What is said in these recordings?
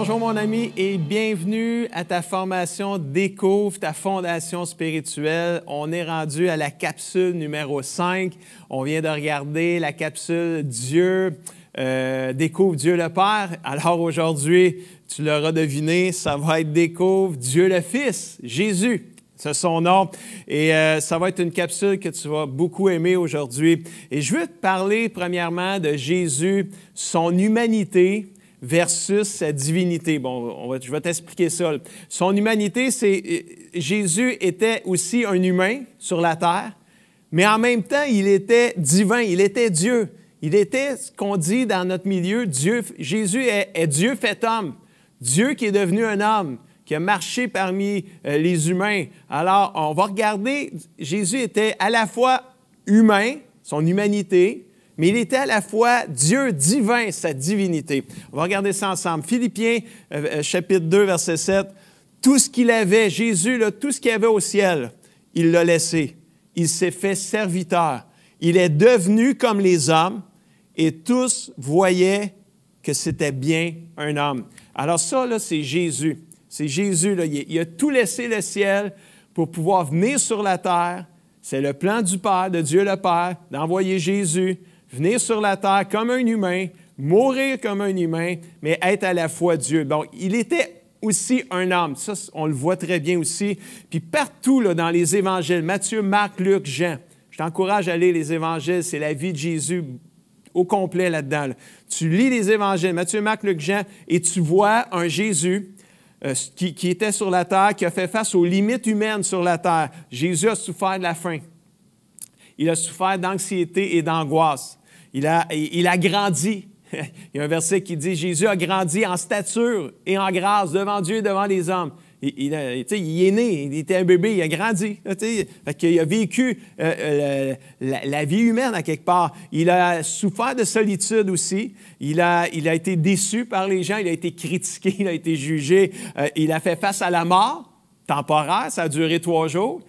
Bonjour mon ami et bienvenue à ta formation Découvre ta fondation spirituelle. On est rendu à la capsule numéro 5. On vient de regarder la capsule Dieu, Découvre Dieu le Père. Alors aujourd'hui, tu l'auras deviné, ça va être Découvre Dieu le Fils, Jésus. C'est son nom. Et ça va être une capsule que tu vas beaucoup aimer aujourd'hui. Et je veux te parler premièrement de Jésus, son humanité versus sa divinité. Bon, je vais t'expliquer ça. Son humanité, c'est Jésus était aussi un humain sur la terre, mais en même temps, il était divin, il était Dieu. Il était ce qu'on dit dans notre milieu, Dieu. Jésus est Dieu fait homme, Dieu qui est devenu un homme, qui a marché parmi les humains. Alors, on va regarder, Jésus était à la fois humain, son humanité, mais il était à la fois Dieu divin, sa divinité. On va regarder ça ensemble. Philippiens, chapitre 2, verset 7. Tout ce qu'il avait, Jésus, là, tout ce qu'il avait au ciel, il l'a laissé. Il s'est fait serviteur. Il est devenu comme les hommes et tous voyaient que c'était bien un homme. Alors ça, là, c'est Jésus. C'est Jésus, là, il a tout laissé le ciel pour pouvoir venir sur la terre. C'est le plan du Père, de Dieu le Père, d'envoyer Jésus, venir sur la terre comme un humain, mourir comme un humain, mais être à la fois Dieu. Donc, il était aussi un homme. Ça, on le voit très bien aussi. Puis partout là, dans les évangiles, Matthieu, Marc, Luc, Jean, je t'encourage à lire les évangiles, c'est la vie de Jésus au complet là-dedans. Là. Tu lis les évangiles, Matthieu, Marc, Luc, Jean, et tu vois un Jésus qui était sur la terre, qui a fait face aux limites humaines sur la terre. Jésus a souffert de la faim. Il a souffert d'anxiété et d'angoisse. Il a grandi. Il y a un verset qui dit « Jésus a grandi en stature et en grâce devant Dieu et devant les hommes ». Il est né, il était un bébé, il a grandi. Il a vécu la vie humaine à quelque part. Il a souffert de solitude aussi. Il a été déçu par les gens, il a été critiqué, il a été jugé. Il a fait face à la mort temporaire, ça a duré 3 jours.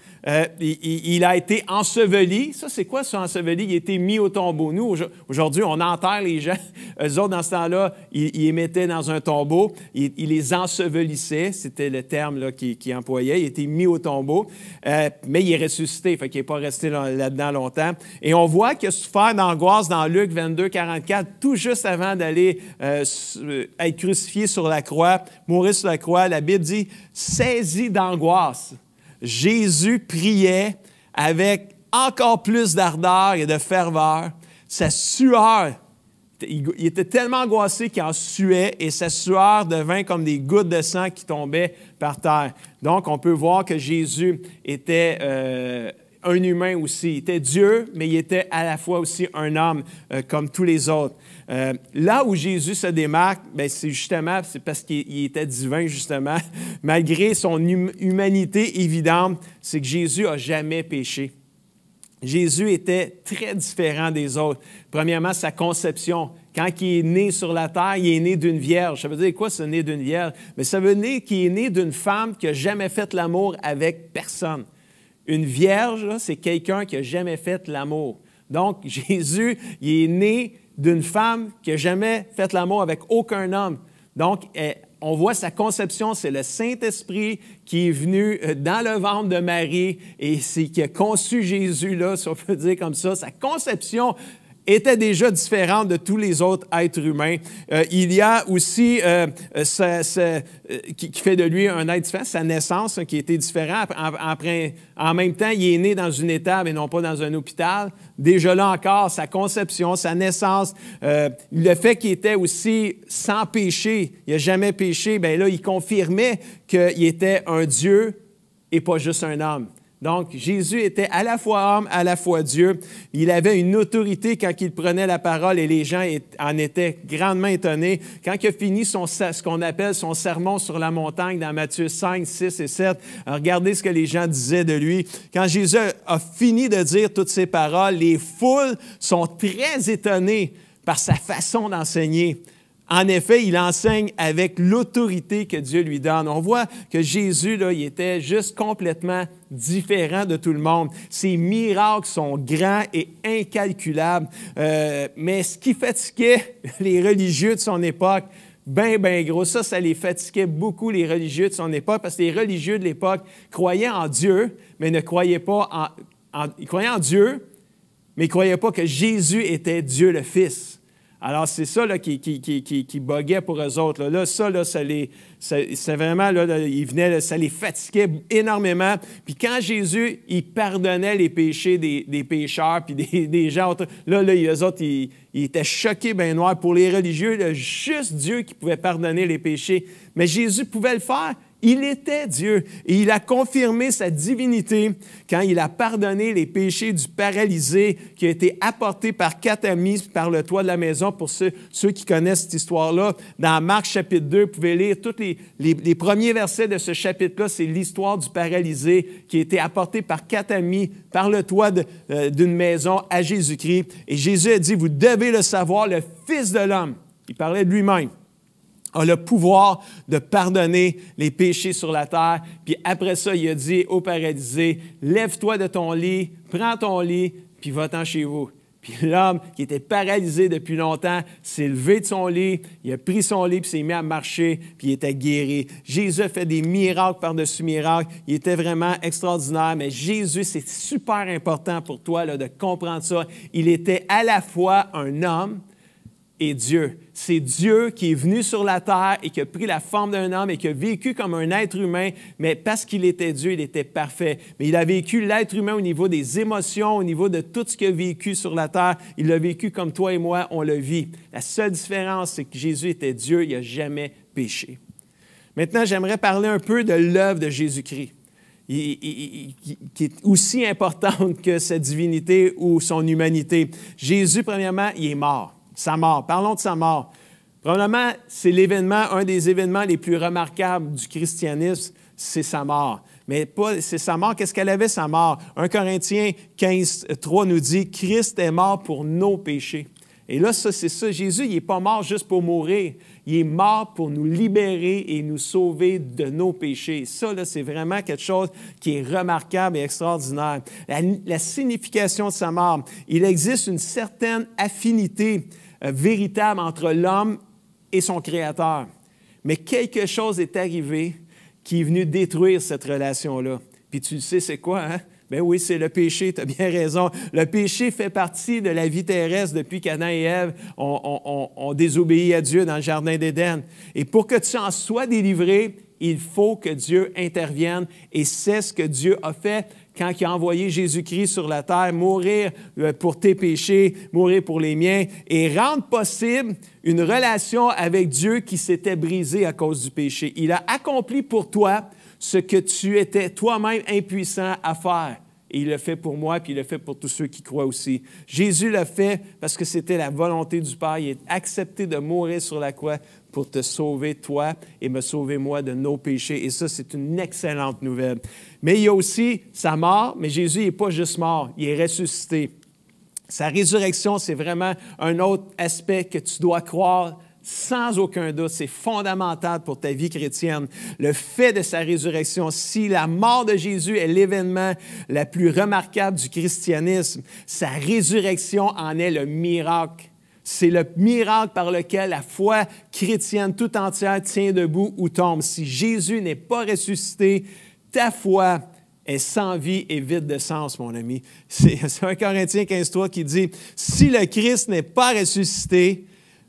Il a été enseveli. Ça, c'est quoi, ça, enseveli? Il a été mis au tombeau. Nous, aujourd'hui, on enterre les gens. Eux autres, dans ce temps-là, ils les mettaient dans un tombeau. Ils les ensevelissaient. C'était le terme là, qu'il employait. Il a été mis au tombeau. Mais il est ressuscité. Fait qu'il n'est pas resté là-dedans longtemps. Et on voit qu'il a souffert d'angoisse dans Luc 22, 44, tout juste avant d'aller être crucifié sur la croix, mourir sur la croix. La Bible dit « saisi d'angoisse ». Jésus priait avec encore plus d'ardeur et de ferveur. Sa sueur, il était tellement angoissé qu'il en suait et sa sueur devint comme des gouttes de sang qui tombaient par terre. Donc, on peut voir que Jésus était un humain aussi. Il était Dieu, mais il était à la fois aussi un homme comme tous les autres. Là où Jésus se démarque, c'est parce qu'il était divin, justement. Malgré son humanité évidente, c'est que Jésus n'a jamais péché. Jésus était très différent des autres. Premièrement, sa conception. Quand il est né sur la terre, il est né d'une vierge. Ça veut dire quoi, ce né d'une vierge? Mais ça veut dire qu'il est né d'une femme qui n'a jamais fait l'amour avec personne. Une vierge, là, c'est quelqu'un qui n'a jamais fait l'amour. Donc, Jésus, il est né d'une femme qui n'a jamais fait l'amour avec aucun homme. Donc, on voit sa conception, c'est le Saint-Esprit qui est venu dans le ventre de Marie et c'est qui a conçu Jésus, là, si on peut dire comme ça. Sa conception était déjà différente de tous les autres êtres humains. Il y a aussi qui fait de lui un être différent, sa naissance qui était différente. En même temps, il est né dans une étable et non pas dans un hôpital. Déjà là encore, sa conception, sa naissance, le fait qu'il était aussi sans péché, il n'a jamais péché, bien là, il confirmait qu'il était un Dieu et pas juste un homme. Donc, Jésus était à la fois homme, à la fois Dieu. Il avait une autorité quand il prenait la parole et les gens en étaient grandement étonnés. Quand il a fini ce qu'on appelle son sermon sur la montagne dans Matthieu 5, 6 et 7, regardez ce que les gens disaient de lui. Quand Jésus a fini de dire toutes ces paroles, les foules sont très étonnées par sa façon d'enseigner. En effet, il enseigne avec l'autorité que Dieu lui donne. On voit que Jésus, là, il était juste complètement différent de tout le monde. Ses miracles sont grands et incalculables. Mais ce qui fatiguait les religieux de son époque, bien gros. Ça les fatiguait beaucoup, les religieux de son époque, parce que les religieux de l'époque croyaient en Dieu, mais ne croyaient pas ils croyaient en Dieu, mais ils ne croyaient pas que Jésus était Dieu le Fils. Alors, c'est ça là, qui buguait pour eux autres. Là, c'est vraiment, ça les fatiguait énormément. Puis quand Jésus, il pardonnait les péchés des pécheurs, puis des gens, eux autres, ils étaient choqués, bien noirs. Pour les religieux, là, juste Dieu qui pouvait pardonner les péchés. Mais Jésus pouvait le faire. Il était Dieu et il a confirmé sa divinité quand il a pardonné les péchés du paralysé qui a été apporté par 4 amis par le toit de la maison. Pour ceux qui connaissent cette histoire-là, dans Marc chapitre 2, vous pouvez lire tous les premiers versets de ce chapitre-là. C'est l'histoire du paralysé qui a été apporté par 4 amis par le toit d'une maison à Jésus-Christ. Et Jésus a dit, vous devez le savoir, le Fils de l'homme, il parlait de lui-même, a le pouvoir de pardonner les péchés sur la terre. Puis après ça, il a dit au paralysé, lève-toi de ton lit, prends ton lit, puis va-t'en chez vous. Puis l'homme qui était paralysé depuis longtemps s'est levé de son lit, il a pris son lit, puis s'est mis à marcher, puis il était guéri. Jésus a fait des miracles par-dessus miracles. Il était vraiment extraordinaire, mais Jésus, c'est super important pour toi là, de comprendre ça. Il était à la fois un homme et Dieu. C'est Dieu qui est venu sur la terre et qui a pris la forme d'un homme et qui a vécu comme un être humain, mais parce qu'il était Dieu, il était parfait. Mais il a vécu l'être humain au niveau des émotions, au niveau de tout ce qu'il a vécu sur la terre. Il l'a vécu comme toi et moi, on le vit. La seule différence, c'est que Jésus était Dieu, il n'a jamais péché. Maintenant, j'aimerais parler un peu de l'œuvre de Jésus-Christ, qui est aussi importante que sa divinité ou son humanité. Jésus, premièrement, il est mort. Sa mort. Parlons de sa mort. Probablement, c'est un des événements les plus remarquables du christianisme, c'est sa mort. Mais c'est sa mort. Qu'est-ce qu'elle avait, sa mort? 1 Corinthiens 15, 3 nous dit, « Christ est mort pour nos péchés. » Et là, c'est ça. Jésus, il n'est pas mort juste pour mourir. Il est mort pour nous libérer et nous sauver de nos péchés. Ça, là, c'est vraiment quelque chose qui est remarquable et extraordinaire. La signification de sa mort, il existe une certaine affinité véritable entre l'homme et son Créateur. Mais quelque chose est arrivé qui est venu détruire cette relation-là. Puis tu sais, c'est quoi, hein? Bien oui, c'est le péché, tu as bien raison. Le péché fait partie de la vie terrestre depuis qu'Adam et Ève ont désobéi à Dieu dans le Jardin d'Éden. Et pour que tu en sois délivré, il faut que Dieu intervienne. Et c'est ce que Dieu a fait quand il a envoyé Jésus-Christ sur la terre, mourir pour tes péchés, mourir pour les miens, et rendre possible une relation avec Dieu qui s'était brisée à cause du péché. Il a accompli pour toi ce que tu étais toi-même impuissant à faire. Et il le fait pour moi, puis il le fait pour tous ceux qui croient aussi. Jésus l'a fait parce que c'était la volonté du Père. Il a accepté de mourir sur la croix pour te sauver, toi, et me sauver, moi, de nos péchés. Et ça, c'est une excellente nouvelle. Mais il y a aussi sa mort, mais Jésus n'est pas juste mort, il est ressuscité. Sa résurrection, c'est vraiment un autre aspect que tu dois croire sans aucun doute. C'est fondamental pour ta vie chrétienne. Le fait de sa résurrection, si la mort de Jésus est l'événement le plus remarquable du christianisme, sa résurrection en est le miracle. C'est le miracle par lequel la foi chrétienne tout entière tient debout ou tombe. Si Jésus n'est pas ressuscité, ta foi est sans vie et vide de sens, mon ami. C'est 1 Corinthiens 15, 3 qui dit, « Si le Christ n'est pas ressuscité,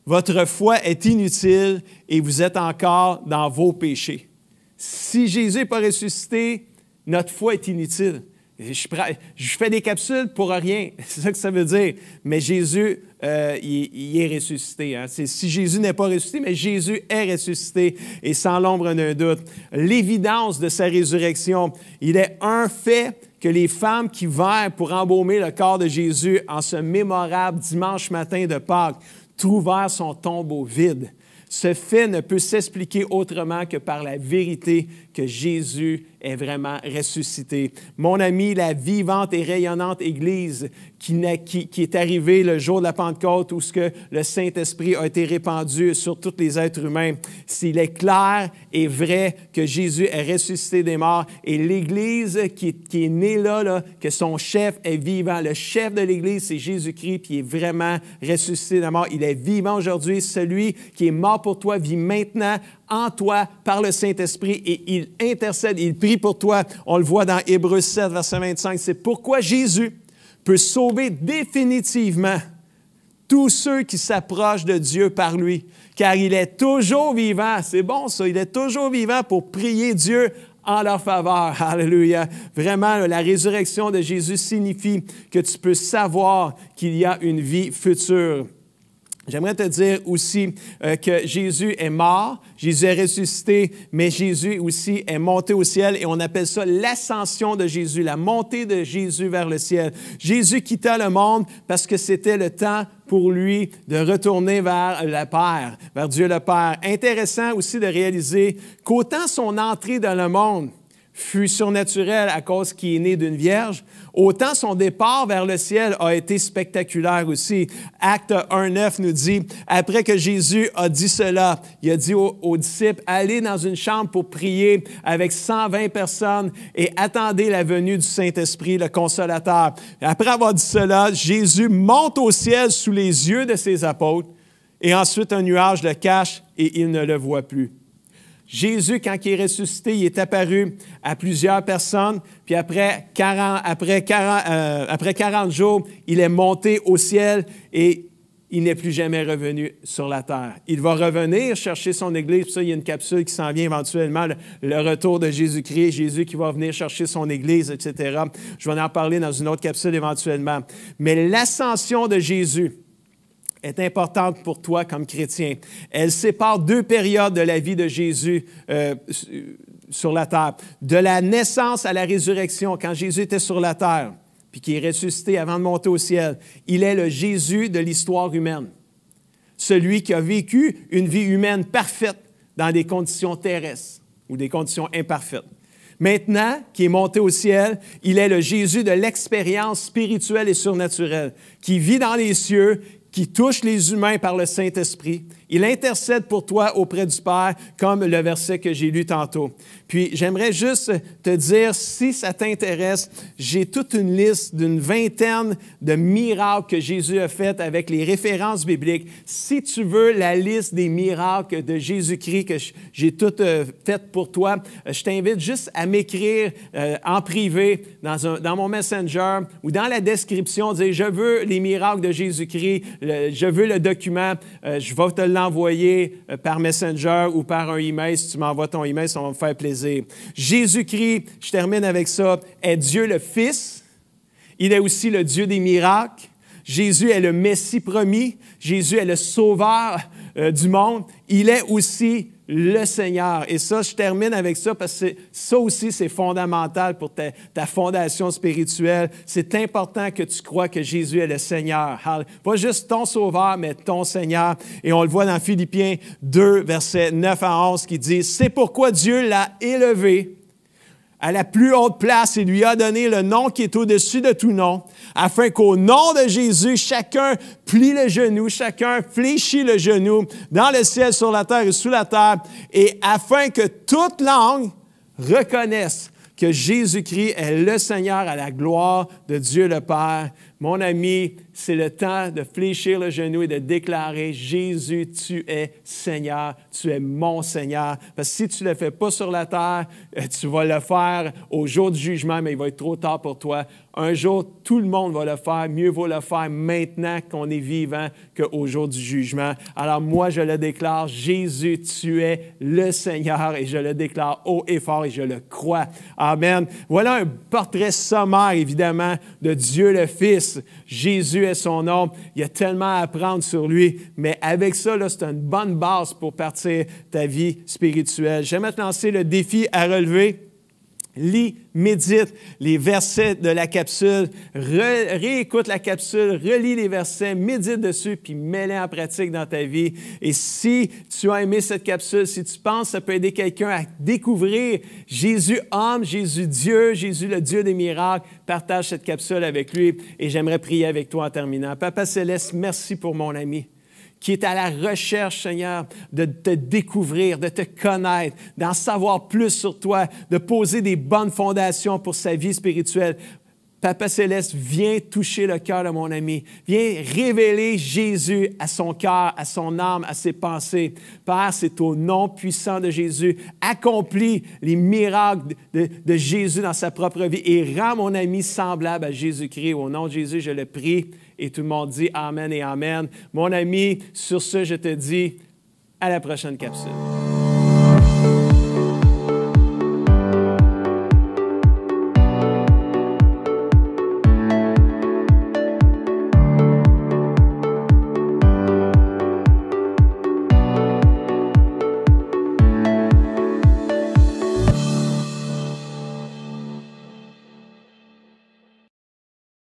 votre foi est inutile et vous êtes encore dans vos péchés. » Si Jésus n'est pas ressuscité, notre foi est inutile. Je fais des capsules pour rien, c'est ça que ça veut dire. Mais Jésus, il est ressuscité. Hein? Si Jésus n'est pas ressuscité, mais Jésus est ressuscité et sans l'ombre d'un doute. L'évidence de sa résurrection, il est un fait que les femmes qui vinrent pour embaumer le corps de Jésus en ce mémorable dimanche matin de Pâques trouvèrent son tombeau vide. Ce fait ne peut s'expliquer autrement que par la vérité que Jésus est vraiment ressuscité. Mon ami, la vivante et rayonnante Église qui est arrivé le jour de la Pentecôte où ce que le Saint-Esprit a été répandu sur tous les êtres humains. S'il est clair et vrai que Jésus est ressuscité des morts et l'Église qui est née là, que son chef est vivant. Le chef de l'Église, c'est Jésus-Christ, puis il est vraiment ressuscité des morts. Il est vivant aujourd'hui. Celui qui est mort pour toi vit maintenant en toi par le Saint-Esprit et il intercède, il prie pour toi. On le voit dans Hébreux 7, verset 25. C'est pourquoi Jésus peut sauver définitivement tous ceux qui s'approchent de Dieu par lui, car il est toujours vivant. C'est bon ça, il est toujours vivant pour prier Dieu en leur faveur. Alléluia. Vraiment, la résurrection de Jésus signifie que tu peux savoir qu'il y a une vie future. J'aimerais te dire aussi que Jésus est mort, Jésus est ressuscité, mais Jésus aussi est monté au ciel et on appelle ça l'ascension de Jésus, la montée de Jésus vers le ciel. Jésus quitta le monde parce que c'était le temps pour lui de retourner vers le Père, vers Dieu le Père. Intéressant aussi de réaliser qu'autant son entrée dans le monde fut surnaturel à cause qu'il est né d'une vierge, autant son départ vers le ciel a été spectaculaire aussi. Acte 1:9 nous dit, après que Jésus a dit cela, il a dit aux disciples, allez dans une chambre pour prier avec 120 personnes et attendez la venue du Saint-Esprit, le Consolateur. Après avoir dit cela, Jésus monte au ciel sous les yeux de ses apôtres et ensuite un nuage le cache et ils ne le voient plus. Jésus, quand il est ressuscité, il est apparu à plusieurs personnes, puis après 40 jours, il est monté au ciel et il n'est plus jamais revenu sur la terre. Il va revenir chercher son Église, puis ça, il y a une capsule qui s'en vient éventuellement, le retour de Jésus-Christ, Jésus qui va venir chercher son Église, etc. Je vais en parler dans une autre capsule éventuellement. Mais l'ascension de Jésus est importante pour toi comme chrétien. Elle sépare deux périodes de la vie de Jésus sur la terre. De la naissance à la résurrection, quand Jésus était sur la terre, puis qui est ressuscité avant de monter au ciel. Il est le Jésus de l'histoire humaine. Celui qui a vécu une vie humaine parfaite dans des conditions terrestres ou des conditions imparfaites. Maintenant, qui est monté au ciel, il est le Jésus de l'expérience spirituelle et surnaturelle, qui vit dans les cieux, qui touche les humains par le Saint-Esprit. Il intercède pour toi auprès du Père, comme le verset que j'ai lu tantôt. Puis, j'aimerais juste te dire, si ça t'intéresse, j'ai toute une liste d'une vingtaine de miracles que Jésus a fait avec les références bibliques. Si tu veux la liste des miracles de Jésus-Christ que j'ai toutes faites pour toi, je t'invite juste à m'écrire en privé dans mon Messenger ou dans la description, dire « Je veux les miracles de Jésus-Christ, je veux le document, je vais te l'envoyer par Messenger ou par un email. Si tu m'envoies ton email, ça va me faire plaisir. Jésus-Christ, je termine avec ça, est Dieu le Fils. Il est aussi le Dieu des miracles. Jésus est le Messie promis. Jésus est le Sauveur du monde. Il est aussi le Seigneur. Et ça, je termine avec ça parce que ça aussi, c'est fondamental pour ta fondation spirituelle. C'est important que tu crois que Jésus est le Seigneur. Pas juste ton Sauveur, mais ton Seigneur. Et on le voit dans Philippiens 2, versets 9 à 11, qui dit « C'est pourquoi Dieu l'a élevé à la plus haute place et lui a donné le nom qui est au-dessus de tout nom, afin qu'au nom de Jésus, chacun plie le genou, chacun fléchit le genou dans le ciel, sur la terre et sous la terre, et afin que toute langue reconnaisse que Jésus-Christ est le Seigneur à la gloire de Dieu le Père. » Mon ami, c'est le temps de fléchir le genou et de déclarer « Jésus, tu es Seigneur, tu es mon Seigneur. » Parce que si tu ne le fais pas sur la terre, tu vas le faire au jour du jugement, mais il va être trop tard pour toi. Un jour, tout le monde va le faire. Mieux vaut le faire maintenant qu'on est vivant qu'au jour du jugement. Alors moi, je le déclare, Jésus, tu es le Seigneur et je le déclare haut et fort et je le crois. Amen. Voilà un portrait sommaire, évidemment, de Dieu le Fils. Jésus est son nom. Il y a tellement à apprendre sur lui, mais avec ça, là, c'est une bonne base pour partir ta vie spirituelle. J'aimerais te lancer le défi à relever. lis, médite les versets de la capsule, réécoute la capsule, relis les versets, médite dessus, puis mets-les en pratique dans ta vie. Et si tu as aimé cette capsule, si tu penses que ça peut aider quelqu'un à découvrir Jésus homme, Jésus Dieu, Jésus le Dieu des miracles, partage cette capsule avec lui et j'aimerais prier avec toi en terminant. Papa Céleste, merci pour mon ami qui est à la recherche, Seigneur, de te découvrir, de te connaître, d'en savoir plus sur toi, de poser des bonnes fondations pour sa vie spirituelle. Papa Céleste, viens toucher le cœur de mon ami. Viens révéler Jésus à son cœur, à son âme, à ses pensées. Père, c'est au nom puissant de Jésus. Accomplis les miracles de Jésus dans sa propre vie et rends mon ami semblable à Jésus-Christ. Au nom de Jésus, je le prie. Et tout le monde dit Amen et Amen. Mon ami, sur ce, je te dis à la prochaine capsule.